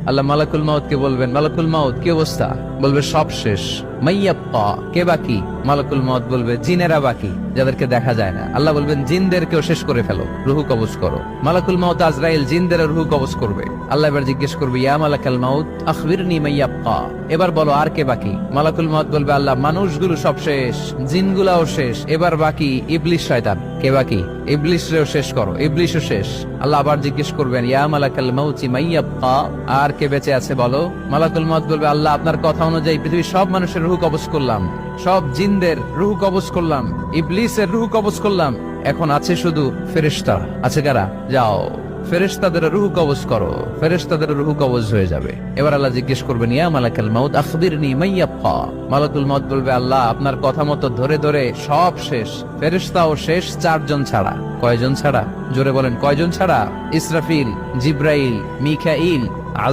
আল্লাহ মালাকুল মাউত কে বলবেন, মালাকুল মাউত কি অবস্থা? বলবে সব শেষ। মাইয়াব্বা, কে বাকি? মালাকুল মাউত বলবে জিনেরা বাকি, যাদেরকে দেখা যায় না। আল্লাহ বলবেন জিনদেরকেও শেষ করে ফেলো, রুহু কবজ করো। মালাকুল মাউত আজরাইল জিনদের রুহু কবজ করবে। আল্লাহ এবার জিজ্ঞেস করবে, ইয়া মালাকাল মাউত আখবিরনি মাইয়াব্বা, এবার বলো আর কে বাকি? মালাকুল মাউত বলবে, আল্লাহ মানুষগুলো সব শেষ, জিনগুলাও শেষ, এবার বাকি ইবলিস শয়তান। কে বাকি? ইবলিসরেও শেষ করো, ইবলিসও শেষ। আল্লাহ আবার জিজ্ঞেস করবেন, ইয়া মালাকাল মাউতি মাইয়াব্বা, আর কে বেঁচে আছে বলো? মালাকুল মাউত বলবে, আল্লাহ আপনার কথা অনুযায়ী পৃথিবীর সব মানুষের রুহু কবজ করলাম, সব জিনদের রুহু কবজ করলাম, ইবলিসের রুহু কবজ করলাম, এখন আছে শুধু ফেরেশতা। আছে কারা? যাও ফেরেশতাদের রুহু কবজ করো। ফেরেশতাদের রুহু কবজ হয়ে যাবে। এবার আল্লাহ জিজ্ঞেস করবেন, ইয়া মালাকাল মাউত আখবিরনি মাইয়াব্বা। মালাকুল মাউত বলবে, আল্লাহ আপনার কথা মতো ধরে ধরে সব শেষ, ফেরেশতাও শেষ, 4 জন ছাড়া। কয়জন ছাড়া? জোরে বলেন, কয়জন ছাড়া? ইসরাফিল, জিব্রাইল, মিকাইল,